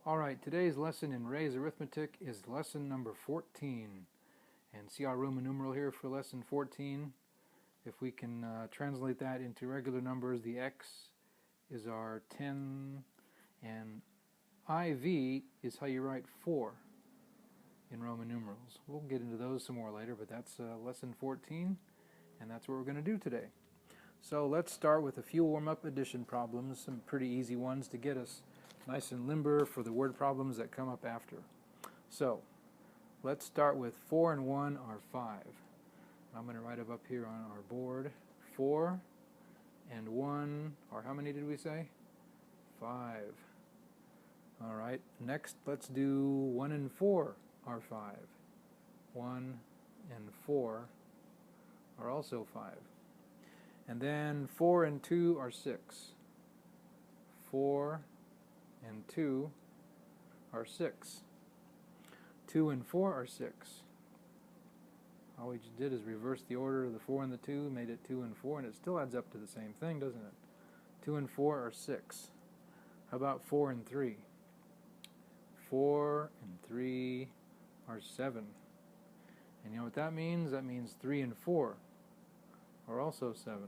Alright, today's lesson in Ray's Arithmetic is lesson number 14. And see our Roman numeral here for lesson 14. If we can translate that into regular numbers, the x is our 10, and IV is how you write 4 in Roman numerals. We'll get into those some more later, but that's lesson 14, and that's what we're going to do today. So let's start with a few warm-up addition problems, some pretty easy ones to get us nice and limber for the word problems that come up after. So let's start with 4 and 1 are 5. I'm going to write up here on our board. 4 and 1 are, how many did we say? 5. Alright, next let's do 1 and 4 are 5. 1 and 4 are also 5. And then 4 and 2 are 6. 4 and 2 are 6. 2 and 4 are 6. All we just did is reverse the order of the 4 and the 2, made it 2 and 4, and it still adds up to the same thing, doesn't it? 2 and 4 are 6. How about 4 and 3? 4 and 3 are 7. And you know what that means? That means 3 and 4 are also 7.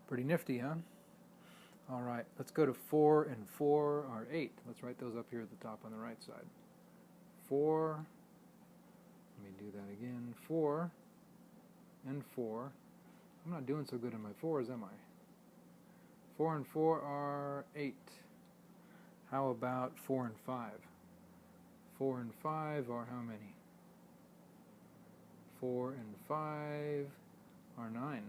Pretty nifty, huh? Alright, let's go to 4 and 4 are 8. Let's write those up here at the top on the right side. 4, let me do that again. 4 and 4. I'm not doing so good on my 4s, am I? 4 and 4 are 8. How about 4 and 5? 4 and 5 are how many? 4 and 5 are 9.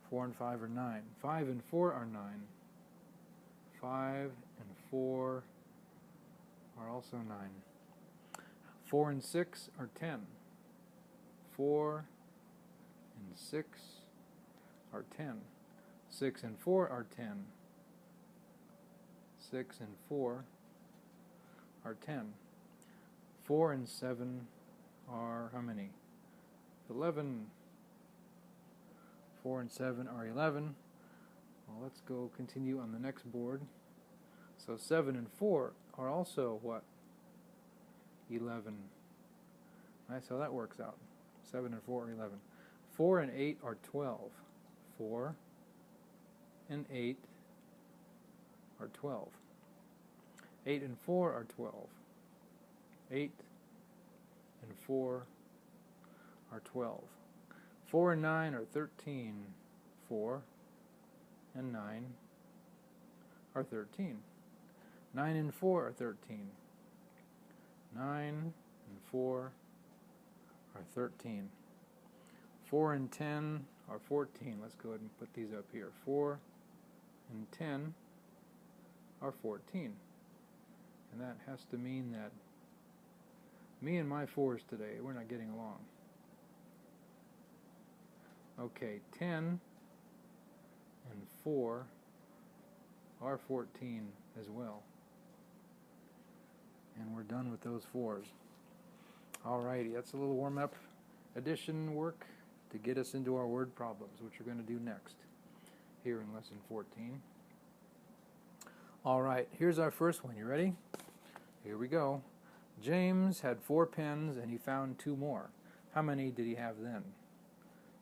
4 and 5 are 9. 5 and 4 are 9. 5 and 4 are also 9. 4 and 6 are 10. 4 and 6 are 10. 6 and 4 are 10. 6 and 4 are 10. 4 and 7 are how many? 11. 4 and 7 are 11. Well, let's go continue on the next board. So 7 and 4 are also what? 11. Nice how that works out. 7 and 4 are 11. 4 and 8 are 12. 4 and 8 are 12. 8 and 4 are 12. 8 and 4 are 12. 4 and 9 are 13. 4 and 9 are 13. 9 and 4 are 13. 9 and 4 are 13. 4 and 10 are 14. Let's go ahead and put these up here. 4 and 10 are 14. And that has to mean that me and my 4s today, we're not getting along. Okay, 10 and 4 are 14 as well. And we're done with those 4s. Alrighty, that's a little warm-up addition work to get us into our word problems, which we're going to do next here in lesson 14. Alright, here's our first one. You ready? Here we go. James had 4 pens and he found 2 more. How many did he have then?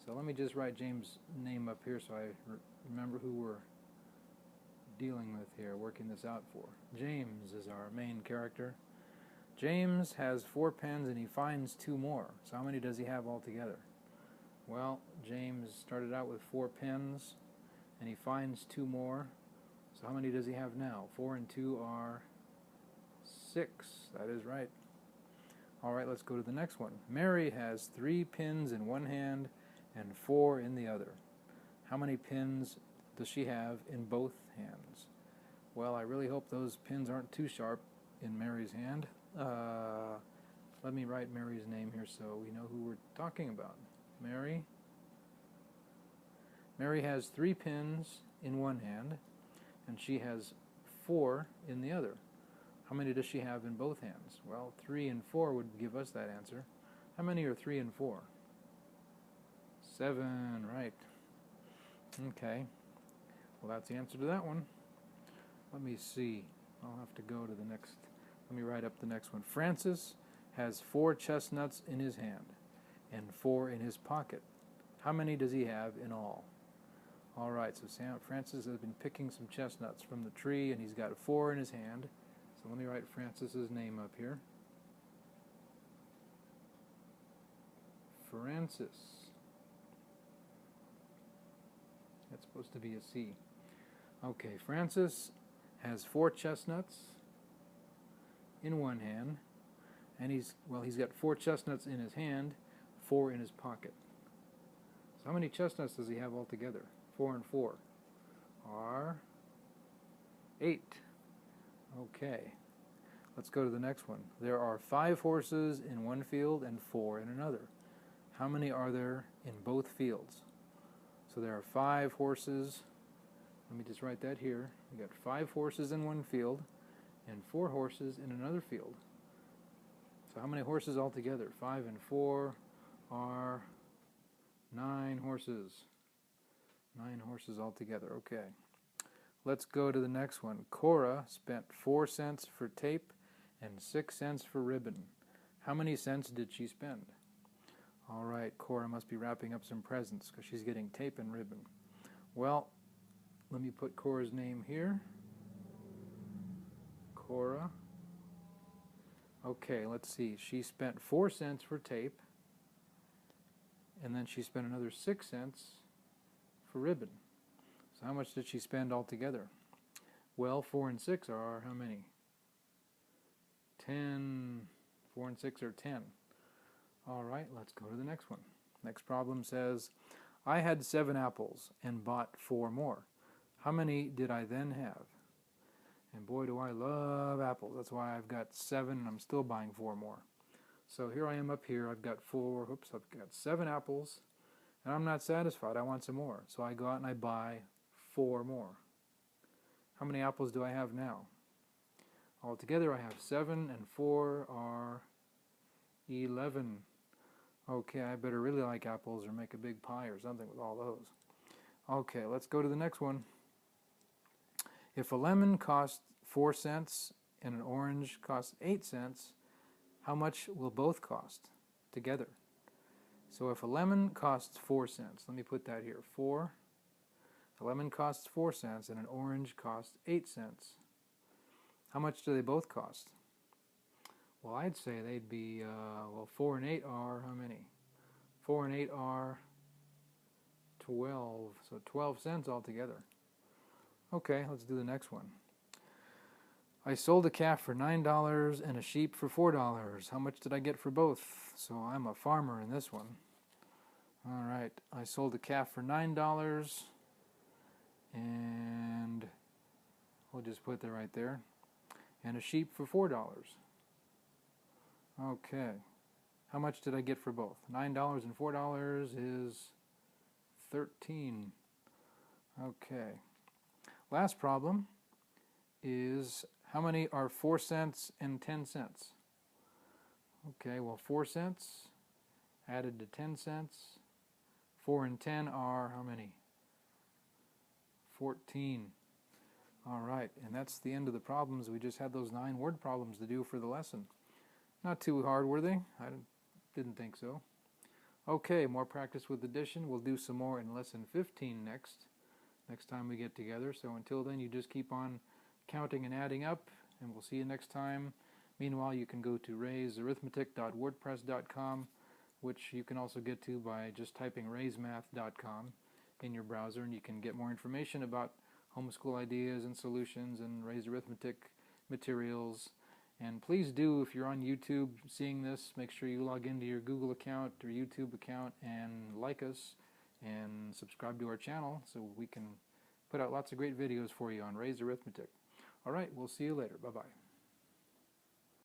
So let me just write James' name up here so I remember who we're dealing with here, working this out for. James is our main character. James has 4 pens and he finds 2 more. So how many does he have altogether? Well, James started out with 4 pens and he finds 2 more. So how many does he have now? 4 and 2 are 6. That is right. Alright, let's go to the next one. Mary has 3 pins in one hand and 4 in the other. How many pins does she have in both hands? Well, I really hope those pins aren't too sharp in Mary's hand. Let me write Mary's name here so we know who we're talking about. Mary. Mary has 3 pins in one hand and she has 4 in the other. How many does she have in both hands? Well, 3 and 4 would give us that answer. How many are 3 and 4? 7, right. Okay. Well, that's the answer to that one. let me see. I'll have to go to the next. Let me write up the next one. Francis has 4 chestnuts in his hand and 4 in his pocket. How many does he have in all? All right, so Francis has been picking some chestnuts from the tree, and he's got 4 in his hand. So let me write Francis's name up here. Francis. That's supposed to be a C. Okay, Francis has 4 chestnuts in one hand, and he's got 4 chestnuts in his hand, 4 in his pocket. So how many chestnuts does he have altogether? 4 and 4 are 8. Okay, let's go to the next one. There are 5 horses in one field and 4 in another. How many are there in both fields? So there are 5 horses. Let me just write that here. We got 5 horses in one field and 4 horses in another field. So how many horses altogether? 5 and 4 are 9 horses. 9 horses altogether. Okay. Let's go to the next one. Cora spent 4 cents for tape and 6 cents for ribbon. How many cents did she spend? All right, Cora must be wrapping up some presents because she's getting tape and ribbon. Well, let me put Cora's name here. Cora. Okay, let's see. She spent 4 cents for tape, and then she spent another 6 cents for ribbon. So how much did she spend altogether? Well, 4 and 6 are how many? 10. 4 and 6 are 10. All right, let's go to the next one. Next problem says, I had 7 apples and bought 4 more. How many did I then have? And boy, do I love apples. That's why I've got 7 and I'm still buying 4 more. So here I am up here. I've got 7 apples and I'm not satisfied. I want some more. So I go out and I buy 4 more. How many apples do I have now? Altogether I have 7 and 4 are 11. Okay, I better really like apples or make a big pie or something with all those. Okay, let's go to the next one. If a lemon costs 4 cents and an orange costs 8 cents, how much will both cost together? So if a lemon costs 4 cents, let me put that here, 4. A lemon costs 4 cents and an orange costs 8 cents. How much do they both cost? Well, I'd say they'd be, 4 and 8 are how many? 4 and 8 are 12, so 12 cents altogether. Okay, let's do the next one. I sold a calf for $9 and a sheep for $4. How much did I get for both? So I'm a farmer in this one. All right, I sold a calf for $9 and we'll just put that right there. And a sheep for $4. Okay, how much did I get for both? $9 and $4 is 13. Okay, last problem is how many are 4 cents and 10 cents? Okay, well 4 cents added to 10 cents. 4 and 10 are how many? 14. All right, and that's the end of the problems. We just had those 9 word problems to do for the lesson. Not too hard, were they? I didn't think so. Okay, more practice with addition. We'll do some more in lesson 15 next time we get together. So until then, you just keep on counting and adding up, and we'll see you next time. Meanwhile, you can go to raisarithmetic.wordpress.com, which you can also get to by just typing raisemath.com in your browser, and you can get more information about homeschool ideas and solutions and Raise Arithmetic materials. And please do, if you're on YouTube seeing this, make sure you log into your Google account or YouTube account and like us and subscribe to our channel so we can put out lots of great videos for you on Raise Arithmetic. All right, we'll see you later. Bye-bye.